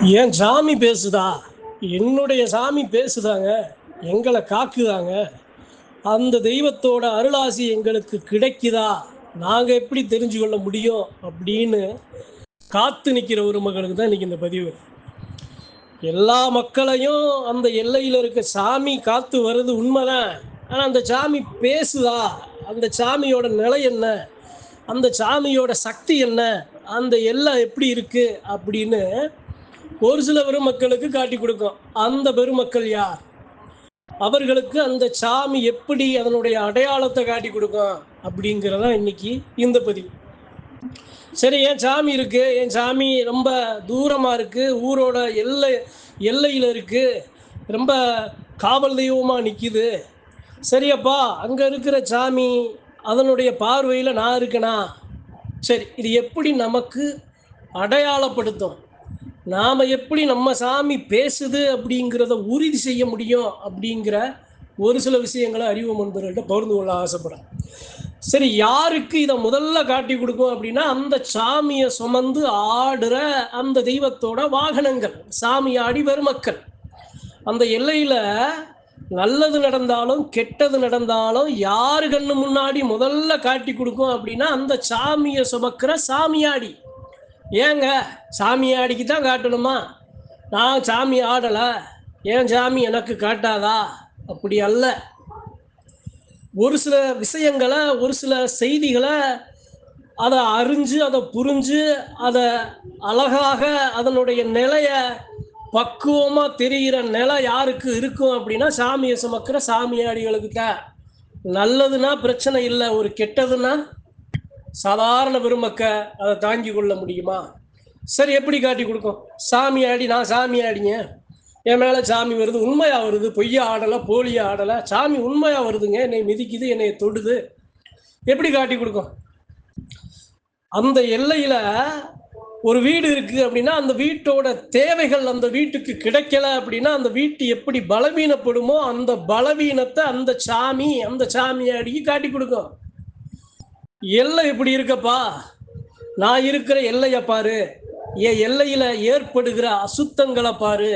என் சாமி பேசுதா? என்னுடைய சாமி பேசுதாங்க. எங்கள காக்குதாங்க. அந்த தெய்வத்தோட அருளாசி எங்களுக்கு கிடைக்குதா? நாங்க எப்படி தெரிஞ்சு கொள்ள முடியும்? அப்படின்னு காத்து நிக்கிற ஒரு மகளுக்கு தான் இன்னைக்கு இந்த பதிவு. எல்லா மக்களையும் அந்த எல்லையில இருக்க சாமி காத்து வருது உண்மைதான். ஆனா அந்த சாமி பேசுதா? அந்த சாமியோட நிலை என்ன? அந்த சாமியோட சக்தி என்ன? அந்த எல்லை எப்படி இருக்கு? அப்படின்னு ஒரு சில பெருமக்களுக்கு காட்டி கொடுக்கும். அந்த பெருமக்கள் யார்? அவர்களுக்கு அந்த சாமி எப்படி அதனுடைய அடையாளத்தை காட்டி கொடுக்கும் அப்படிங்கிறதான் இன்னைக்கு இந்த பதிவு. சரி, என் சாமி இருக்கு, என் சாமி ரொம்ப தூரமா இருக்கு, ஊரோட எல்லையில இருக்கு, ரொம்ப காவல் தெய்வமா நிக்குது. சரியப்பா, அங்க இருக்கிற சாமி அதனுடைய பார்வையில நான் இருக்கனா? சரி, இது எப்படி நமக்கு அடையாளப்படுத்தும்? நாம் எப்படி நம்ம சாமி பேசுது அப்படிங்கிறத உறுதி செய்ய முடியும் அப்படிங்கிற ஒரு சில விஷயங்களை அறிவு நண்பர்கள்ட்ட பகிர்ந்து கொள்ள ஆசைப்படுறேன். சரி, யாருக்கு இதை முதல்ல காட்டி கொடுக்கும் அப்படின்னா, அந்த சாமியை சுமந்து ஆடுற அந்த தெய்வத்தோட வாகனங்கள், சாமி ஆடி பெருமக்கள். அந்த எல்லையில நல்லது நடந்தாலும் கெட்டது நடந்தாலும் யாரு கண்ணு முன்னாடி முதல்ல காட்டி கொடுக்கும் அப்படின்னா, அந்த சாமியை சுமக்கிற சாமியாடி. ஏங்க, சாமியாடிக்கு தான் காட்டணுமா? நான் சாமி ஆடலை, ஏன் சாமி எனக்கு காட்டாதா? அப்படி அல்ல. ஒரு சில விஷயங்களை, ஒரு சில செய்திகளை அதை அறிஞ்சு, அதை புரிஞ்சு, அதை அழகாக அதனுடைய நிலைய பக்குவமாக தெரிகிற நிலை யாருக்கு இருக்கும் அப்படின்னா, சாமியை சுமக்கிற சாமியாடிகளுக்கு தான். நல்லதுன்னா பிரச்சனை இல்லை, ஒரு கெட்டதுன்னா சாதாரண பெருமக்க அதை தாங்கி கொள்ள முடியுமா? சரி, எப்படி காட்டி கொடுக்கும்? சாமி ஆடி, நான் சாமி ஆடிங்க, என் மேலே சாமி வருது, உண்மையாக வருது, பொய்யா ஆடலை, போலியா ஆடலை, சாமி உண்மையாக வருதுங்க, என்னை மிதிக்குது, என்னை தொடுது. எப்படி காட்டி கொடுக்கும்? அந்த எல்லையில் ஒரு வீடு இருக்குது அப்படின்னா, அந்த வீட்டோட தேவைகள் அந்த வீட்டுக்கு கிடைக்கல அப்படின்னா, அந்த வீட்டு எப்படி பலவீனப்படுமோ அந்த பலவீனத்தை அந்த சாமி, அந்த சாமியாடிக்கு காட்டி கொடுக்கும். எல்லை எப்படி இருக்கப்பா? நான் இருக்கிற எல்லையை பாரு, என் எல்லையில ஏற்படுகிற அசுத்தங்களை பாரு,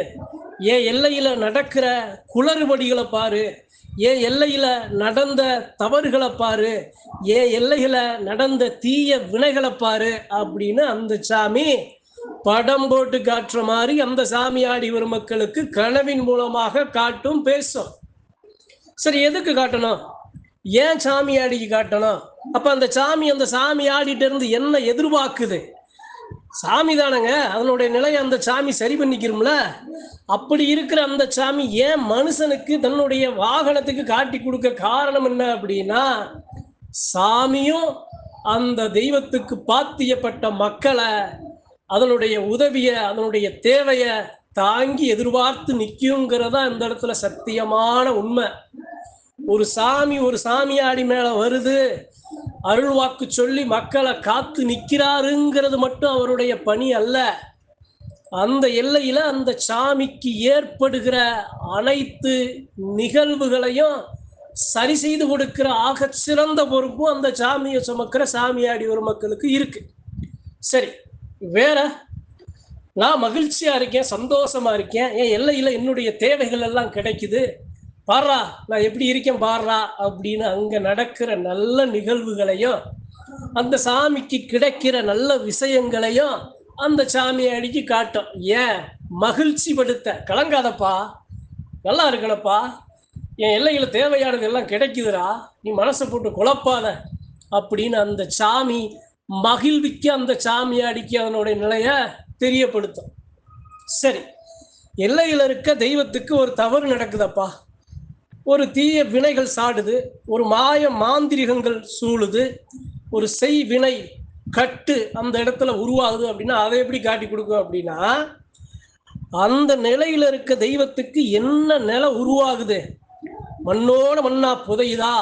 என் எல்லையில நடக்கிற குளறுபடிகளை பாரு, என் எல்லையில நடந்த தவறுகளை பாரு, என் எல்லையில நடந்த தீய வினைகளை பாரு அப்படின்னு அந்த சாமி படம் போட்டு காட்டுற மாதிரி அந்த சாமியாடி வரும் மக்களுக்கு கனவின் மூலமாக காட்டும், பேசும். சரி, எதுக்கு காட்டணும்? ஏன் சாமியாடிக்கு காட்டணும்? அப்ப அந்த சாமி, அந்த சாமி ஆடிட்டு இருந்து என்ன எதிர்பார்க்குது? சாமி தானங்க, அதனுடைய நிலையை அந்த சாமி சரி பண்ணிக்கிறோம்ல. அப்படி இருக்கிற அந்த சாமி ஏன் மனுஷனுக்கு தன்னுடைய வாகனத்துக்கு காட்டி கொடுக்க காரணம் என்ன அப்படின்னா, சாமியும் அந்த தெய்வத்துக்கு பாத்தியப்பட்ட மக்களை, அதனுடைய உதவியை, அதனுடைய தேவையை தாங்கி எதிர்பார்த்து நிற்குங்கிறதா இந்த இடத்துல சத்தியமான உண்மை. ஒரு சாமி, ஒரு சாமியாடி மேல வருது, அருள் வாக்கு சொல்லி மக்களை காத்து நிற்கிறாருங்கிறது மட்டும் அவருடைய பணி அல்ல. அந்த எல்லையில அந்த சாமிக்கு ஏற்படுகிற அனைத்து நிகழ்வுகளையும் சரி செய்து கொடுக்கிற ஆக சிறந்த பொறுப்பும் அந்த சாமியை சுமக்கிற சாமியாடி ஒரு மக்களுக்கு இருக்கு. சரி, வேற, நான் மகிழ்ச்சியா இருக்கேன், சந்தோஷமா இருக்கேன், என் எல்லையில என்னுடைய தேவைகள் எல்லாம் கிடைக்குது, பாடுறா நான் எப்படி இருக்கேன் பாடுறா அப்படின்னு அங்க நடக்கிற நல்ல நிகழ்வுகளையும், அந்த சாமிக்கு கிடைக்கிற நல்ல விஷயங்களையும் அந்த சாமியாடிக்கு காட்டும். ஏன்? மகிழ்ச்சி படுத்த. கலங்காதப்பா, நல்லா இருக்கணப்பா, என் எல்லையில தேவையானது எல்லாம் கிடைக்குதுடா, நீ மனசை போட்டு குழப்பாத அப்படின்னு அந்த சாமி மகிழ்விக்க அந்த சாமியாடிக்கு அதனுடைய நிலைய தெரியப்படுத்தும். சரி, எல்லையில இருக்க தெய்வத்துக்கு ஒரு தவறு நடக்குதப்பா, ஒரு தீய வினைகள் சாடுது, ஒரு மாய மாந்திரிகங்கள் சூழுது, ஒரு செய்வினை கட்டு அந்த இடத்துல உருவாகுது அப்படின்னா அதை எப்படி காட்டி கொடுக்கும் அப்படின்னா, அந்த நிலையில இருக்க தெய்வத்துக்கு என்ன நிலை உருவாகுது? மண்ணோட மண்ணா புதையுதா?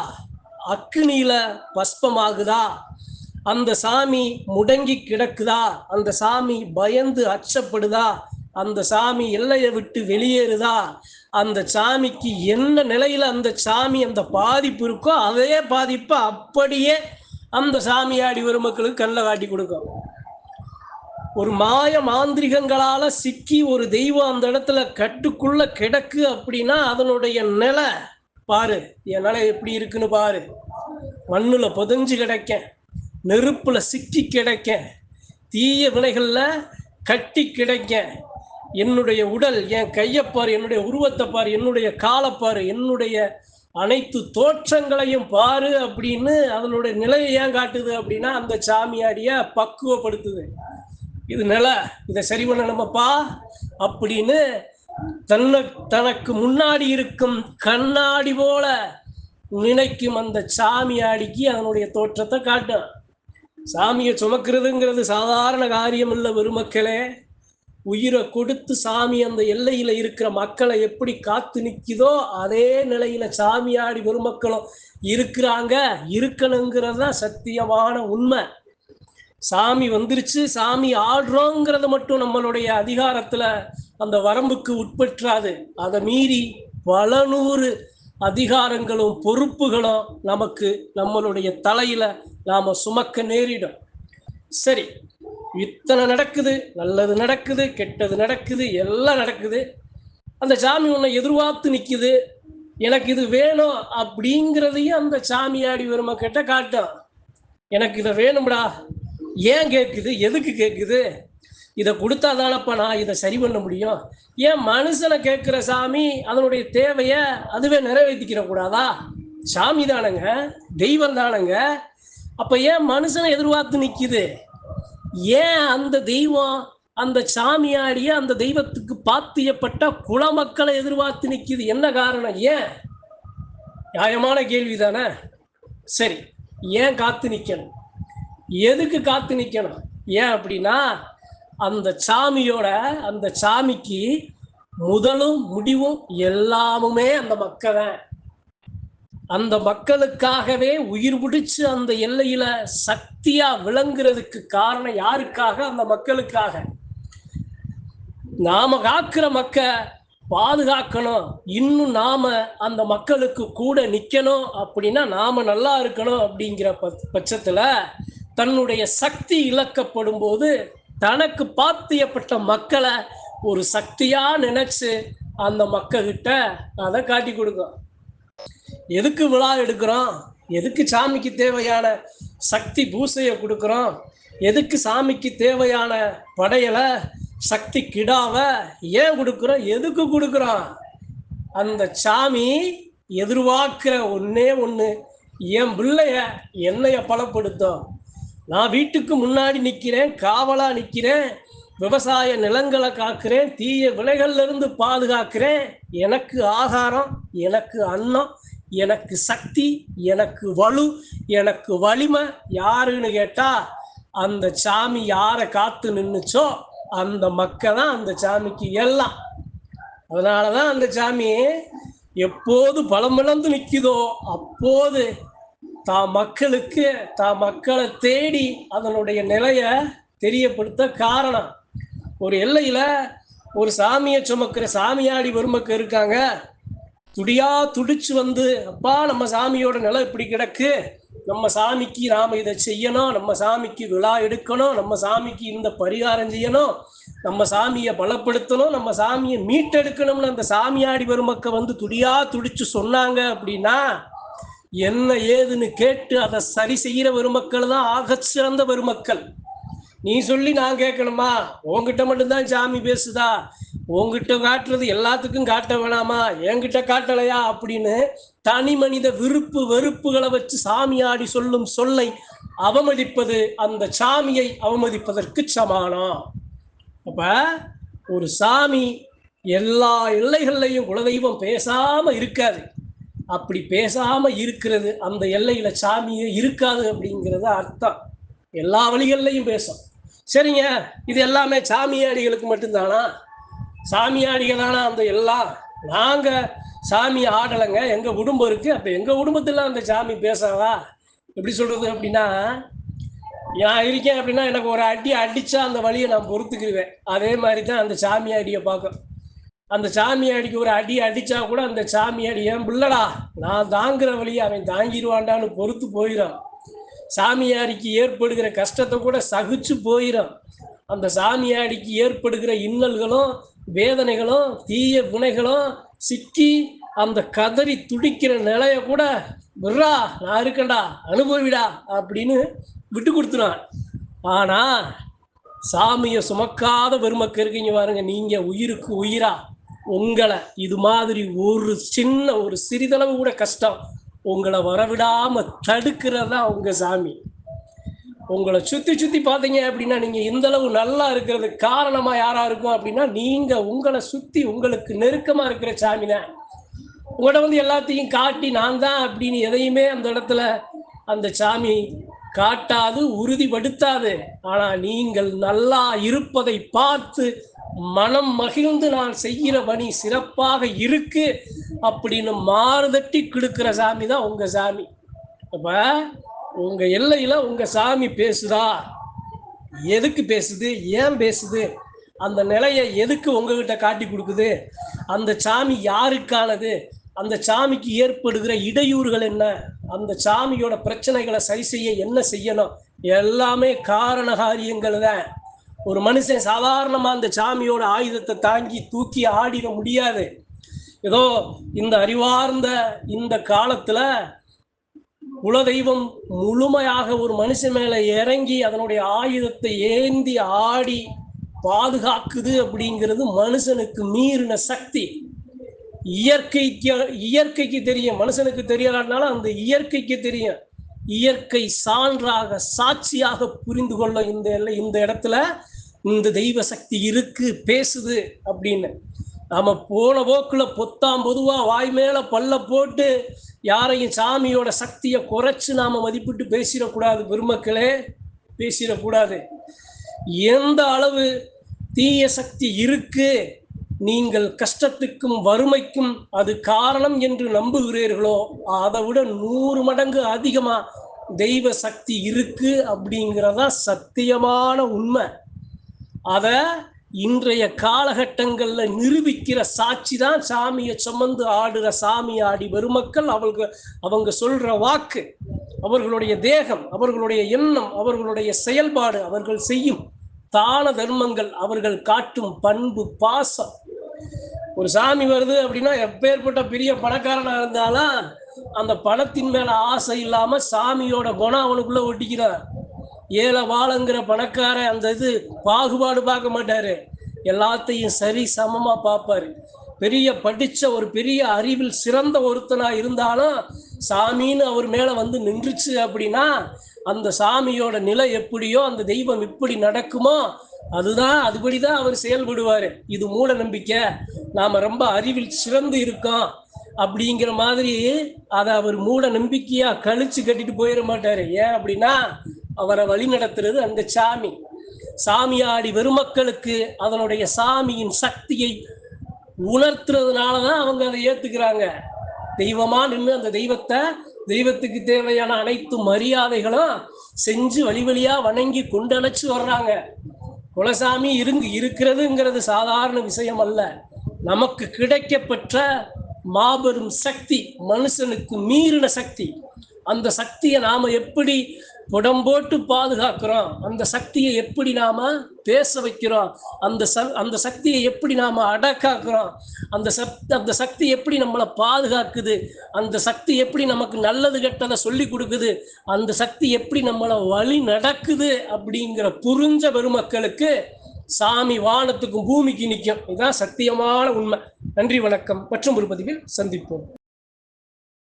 அக்னியில பஸ்பமாகுதா? அந்த சாமி முடங்கி கிடக்குதா? அந்த சாமி பயந்து அச்சப்படுதா? அந்த சாமி எல்லையை விட்டு வெளியேறுதா? அந்த சாமிக்கு என்ன நிலையில அந்த சாமி அந்த பாதிப்பு இருக்கோ அதே பாதிப்பை அப்படியே அந்த சாமியாடி ஒரு மக்களுக்கு கண்ணில் காட்டி கொடுக்கும். ஒரு மாய மாந்திரிகங்களால சிக்கி ஒரு தெய்வம் அந்த இடத்துல கட்டுக்குள்ள கிடக்கு அப்படின்னா அதனுடைய நிலை பாரு. என் நிலை எப்படி இருக்குன்னு பாரு. மண்ணுல புதைஞ்சு கிடைக்க, நெருப்புல சிக்கி கிடைக்க, தீய வினைகள்ல கட்டி கிடைக்க, என்னுடைய உடல், என் கையப்பாரு, என்னுடைய உருவத்தை பாரு, என்னுடைய காலப்பாரு, என்னுடைய அனைத்து தோற்றங்களையும் பாரு அப்படின்னு அதனுடைய நிலையை ஏன் காட்டுது அப்படின்னா அந்த சாமியாடிய பக்குவப்படுத்துது. இது நிலை, இதை சரி பண்ணணுமப்பா அப்படின்னு தனக்கு முன்னாடி இருக்கும் கண்ணாடி போல நினைக்கும் அந்த சாமியாடிக்கு அதனுடைய தோற்றத்தை காட்டும். சாமியை சுமக்கிறதுங்கிறது சாதாரண காரியம் இல்லை பெருமக்களே. உயிரை கொடுத்து சாமி அந்த எல்லையில இருக்கிற மக்களை எப்படி காத்து நிற்குதோ அதே நிலையில சாமியாடி பெருமக்களும் இருக்கிறாங்க, இருக்கணுங்கிறது தான் சத்தியமான உண்மை. சாமி வந்துருச்சு, சாமி ஆடுறோங்கிறத மட்டும் நம்மளுடைய அதிகாரத்துல அந்த வரம்புக்கு உட்பற்றாது. அதை மீறி பல நூறு அதிகாரங்களும் பொறுப்புகளும் நமக்கு நம்மளுடைய தலையில நாம சுமக்க நேரிடும். சரி, இத்தனை நடக்குது, நல்லது நடக்குது, கெட்டது நடக்குது, எல்லாம் நடக்குது. அந்த சாமி உன்னை எதிர்பார்த்து நிக்குது. எனக்கு இது வேணும் அப்படிங்கிறதையும் அந்த சாமியாடி பெருமை கிட்ட காட்டும். எனக்கு இதை வேணும்டா, ஏன் கேட்குது, எதுக்கு கேட்குது, இதை கொடுத்தாதானப்பா நான் இதை சரி பண்ண முடியும். ஏன் மனுஷனை கேட்குற சாமி அதனுடைய தேவையை அதுவே நிறைவேற்றிக்கிற கூடாதா? சாமி தானங்க, தெய்வம் தானங்க. அப்ப ஏன் மனுஷனை எதிர்பார்த்து நிற்குது? ஏன் அந்த தெய்வம் அந்த சாமியாடிய அந்த தெய்வத்துக்கு பாத்தியப்பட்ட குலமக்களை எதிர்பார்த்து நிற்குது? என்ன காரணம்? ஏன்? நியாயமான கேள்வி தானே. சரி, ஏன் காத்து நிற்கணும்? எதுக்கு காத்து நிற்கணும்? ஏன் அப்படின்னா அந்த சாமியோட, அந்த சாமிக்கு முதலும் முடிவும் எல்லாமுமே அந்த மக்கள். அந்த மக்களுக்காகவே உயிர் பிடிச்சு அந்த எல்லையில சக்தியா விளங்குறதுக்கு காரணம் யாருக்காக? அந்த மக்களுக்காக. நாம காக்கிற மக்க பாதுகாக்கணும், இன்னும் நாம அந்த மக்களுக்கு கூட நிக்கணும் அப்படின்னா நாம நல்லா இருக்கணும். அப்படிங்கிற பட்சத்துல தன்னுடைய சக்தி இழக்கப்படும் போது தனக்கு பாத்தியப்பட்ட மக்களை ஒரு சக்தியா நினைச்சு அந்த மக்கள்கிட்ட அதை காட்டி கொடுக்கும். எதுக்கு விழா எடுக்கிறோம்? எதுக்கு சாமிக்கு தேவையான சக்தி பூசையை கொடுக்குறோம்? எதுக்கு சாமிக்கு தேவையான படையலை, சக்தி கிடாவை ஏன் கொடுக்குறோம்? எதுக்கு கொடுக்குறோம்? அந்த சாமி எதிர்பார்க்கிற ஒன்னே ஒன்று, என் பிள்ளைய என்னைய பலப்படுத்தும். நான் வீட்டுக்கு முன்னாடி நிற்கிறேன், காவலா நிற்கிறேன், விவசாய நிலங்களை காக்கிறேன், தீய விலைகள்ல இருந்து பாதுகாக்கிறேன். எனக்கு ஆகாரம், எனக்கு அன்னம், எனக்கு சக்தி, எனக்கு வலு, எனக்கு வலிமை யாருன்னு கேட்டா அந்த சாமி யாரை காத்து நின்றுச்சோ அந்த மக்கள் தான் அந்த சாமிக்கு எல்லாம். அதனாலதான் அந்த சாமி எப்போது பலமிழந்து நிற்குதோ அப்போது மக்களுக்கு மக்களை தேடி அதனுடைய நிலைய தெரியப்படுத்த காரணம். ஒரு எல்லையில ஒரு சாமியை சுமக்கிற சாமியாடி பெருமக்கள் இருக்காங்க. துடிச்சு வந்து, அப்பா நம்ம சாமியோட நிலை இப்படி கிடக்கு, நம்ம சாமிக்கு நாம இதை செய்யணும், நம்ம சாமிக்கு விழா எடுக்கணும், நம்ம சாமிக்கு இந்த பரிகாரம் செய்யணும், நம்ம சாமியை பலப்படுத்தணும், நம்ம சாமியை மீட்டெடுக்கணும்னு அந்த சாமியாடி பெருமக்கள் வந்து துடிச்சு சொன்னாங்க அப்படின்னா என்ன ஏதுன்னு கேட்டு அதை சரி செய்யற பெருமக்கள் தான் ஆக சிறந்த பெருமக்கள். நீ சொல்லி நான் கேட்கணுமா? உங்ககிட்ட மட்டும்தான் சாமி பேசுதா? உங்ககிட்ட காட்டுறது எல்லாத்துக்கும் காட்ட வேணாமா? என்கிட்ட காட்டலையா அப்படின்னு தனி மனித விருப்பு வெறுப்புகளை வச்சு சாமியாடி சொல்லும் சொல்லை அவமதிப்பது அந்த சாமியை அவமதிப்பதற்கு சமானம். அப்ப ஒரு சாமி எல்லா எல்லைகள்லையும் குலதெய்வம் பேசாம இருக்காது. அப்படி பேசாம இருக்கிறது அந்த எல்லையில சாமியே இருக்காது அப்படிங்கிறது அர்த்தம். எல்லா வழிகள்லையும் பேசும். சரிங்க, இது எல்லாமே சாமியாடிகளுக்கு மட்டும்தானா? சாமியாடிகள் தானா அந்த எல்லாம்? நாங்க சாமி ஆடலைங்க, எங்க குடும்பம் இருக்கு, அப்ப எங்க குடும்பத்துல அந்த சாமி பேசாதா? எப்படி சொல்றது அப்படின்னா, நான் இருக்கேன் அப்படின்னா எனக்கு ஒரு அடி அடிச்சா அந்த வழியை நான் பொறுத்துக்குருவேன். அதே மாதிரி தான் அந்த சாமியாடியை பார்க்கும். அந்த சாமியாடிக்கு ஒரு அடி அடிச்சா கூட அந்த சாமியாடி ஏன் பிள்ளடா நான் தாங்குற வழியை அவன் தாங்கிடுவான்டான்னு பொறுத்து போயிடும். சாமியாடிக்கு ஏற்படுகிற கஷ்டத்தை கூட சகிச்சு போயிடும். அந்த சாமியாடிக்கு ஏற்படுகிற இன்னல்களும் வேதனைகளும் தீய வினைகளும் சிக்கி அந்த கதறி துடிக்கிற நிலைய கூட விட்றா, நான் இருக்கேன்டா, அனுபவிடா அப்படின்னு விட்டு கொடுத்துனான். ஆனா சாமியை சுமக்காத பெருமக்கள் இருக்கீங்க பாருங்க, நீங்க உயிருக்கு உயிரா உங்களை இது மாதிரி ஒரு சின்ன ஒரு சிறிதளவு கூட கஷ்டம் உங்களை வரவிடாம தடுக்கிறதா உங்க சாமி. உங்களை சுத்தி சுத்தி பார்த்தீங்க அப்படின்னா நீங்க இந்த அளவு நல்லா இருக்கிறதுக்கு காரணமா யாரா இருக்கும் அப்படின்னா நீங்க உங்களை சுத்தி உங்களுக்கு நெருக்கமா இருக்கிற சாமி தான். உங்கள்கிட்ட வந்து எல்லாத்தையும் காட்டி நான் தான் அப்படின்னு எதையுமே அந்த இடத்துல அந்த சாமி காட்டாது, உறுதிப்படுத்தாது. ஆனா நீங்கள் நல்லா இருப்பதை பார்த்து மனம் மகிழ்ந்து நான் செய்கிற பணி சிறப்பாக இருக்கு அப்படின்னு மாறுதட்டி கொடுக்கிற சாமி தான் உங்க சாமி. அப்ப உங்க எல்லையில உங்க சாமி பேசுதா? எதுக்கு பேசுது? ஏன் பேசுது? அந்த நிலையை எதுக்கு உங்ககிட்ட காட்டி கொடுக்குது? அந்த சாமி யாருக்கானது? அந்த சாமிக்கு ஏற்படுகிற இடையூறுகள் என்ன? அந்த சாமியோட பிரச்சனைகளை சரி செய்ய என்ன செய்யணும்? எல்லாமே காரண காரியங்கள் தான். ஒரு மனுஷன் சாதாரணமா அந்த சாமியோட ஆயுதத்தை தாங்கி தூக்கி ஆடிட முடியாது. ஏதோ இந்த அறிவார்ந்த இந்த காலத்துல குலதெய்வம் முழுமையாக ஒரு மனுஷன் மேல இறங்கி அதனுடைய ஆயுதத்தை ஏந்தி ஆடி பாதுகாக்குது அப்படிங்கிறது மனுஷனுக்கு மீறின சக்தி. இயற்கைக்கு தெரியும், மனுஷனுக்கு தெரியலனாலும் அந்த இயற்கைக்கு தெரியும். இயற்கை சான்றாக சாட்சியாக புரிந்து கொள்ள இந்த இடத்துல இந்த தெய்வ சக்தி இருக்கு, பேசுது அப்படின்னு. நாம போன போக்குல பொத்தாம் பொதுவா வாய் மேல பல்ல போட்டு யாரையும் சாமியோட சக்தியை குறைச்சு நாம மதிப்பிட்டு பேசிடக்கூடாது பெருமக்களே, பேசிடக்கூடாது. எந்த அளவு தீய சக்தி இருக்கு, நீங்கள் கஷ்டத்துக்கும் வறுமைக்கும் அது காரணம் என்று நம்புகிறீர்களோ அதை விட 100 மடங்கு அதிகமா தெய்வ சக்தி இருக்கு அப்படிங்கிறதா சத்தியமான உண்மை. அத இன்றைய காலகட்டங்கள்ல நிரூபிக்கிற சாட்சி தான் சாமியை சுமந்து ஆடுற சாமி ஆடி பெருமக்கள். அவங்க சொல்ற வாக்கு, அவர்களுடைய தேகம், அவர்களுடைய எண்ணம், அவர்களுடைய செயல்பாடு, அவர்கள் செய்யும் தான தர்மங்கள், அவர்கள் காட்டும் பண்பு பாசம். ஒரு சாமி வருது அப்படின்னா எப்பேற்பட்ட பெரிய பணக்காரனா இருந்தாலும் அந்த பணத்தின் மேல ஆசை இல்லாம சாமியோட குணம் அவனுக்குள்ள ஒட்டிக்கிறான். ஏழை வாழங்கிற பணக்கார அந்த இது பாகுபாடு பார்க்க மாட்டாரு, எல்லாத்தையும் சரி சமமா பார்ப்பாரு. பெரிய படிச்ச ஒரு பெரிய அறிவில் சிறந்த ஒருத்தனா இருந்தாலும் சாமின்னு அவர் மேல வந்து நின்றுச்சு அப்படின்னா அந்த சாமியோட நிலை எப்படியோ அந்த தெய்வம் எப்படி நடக்குமோ அதுபடிதான் அவர் செயல்படுவாரு. இது மூட நம்பிக்கை, நாம ரொம்ப அறிவில் சிறந்து இருக்கோம் அப்படிங்கிற மாதிரி அதை அவர் மூட நம்பிக்கையா கழிச்சு கட்டிட்டு போயிட மாட்டாரு. ஏன் அப்படின்னா அவரை வழி நடத்துறது அந்த சாமி. சாமியாடி பெருமக்களுக்கு அதனுடைய சாமியின் சக்தியை உணர்த்துறதுனாலதான் அவங்க அதை ஏத்துக்கிறாங்க. தெய்வமா நின்று அந்த தெய்வத்துக்கு தேவையான அனைத்து மரியாதைகளும் செஞ்சு வழி வழியா வணங்கி கொண்டணைச்சு வர்றாங்க. குலசாமி இருக்கிறதுங்கிறது சாதாரண விஷயம் அல்ல. நமக்கு கிடைக்கப்பெற்ற மாபெரும் சக்தி, மனுஷனுக்கு மீறின சக்தி. அந்த சக்தியை நாம எப்படி புடம்போட்டு பாதுகாக்கிறோம், அந்த சக்தியை எப்படி நாம பேச வைக்கிறோம், அந்த சக்தியை எப்படி நாம அடக்காக்குறோம், அந்த சக்தி எப்படி நம்மளை பாதுகாக்குது, அந்த சக்தி எப்படி நமக்கு நல்லது கெட்டதை சொல்லி கொடுக்குது, அந்த சக்தி எப்படி நம்மளை வழி நடக்குது அப்படிங்கிற புரிஞ்ச பெருமக்களுக்கு சாமி வானத்துக்கும் பூமிக்கு நிற்கும். இதுதான் சத்தியமான உண்மை. நன்றி, வணக்கம். மற்றும் ஒரு பதிவில் சந்திப்போம்.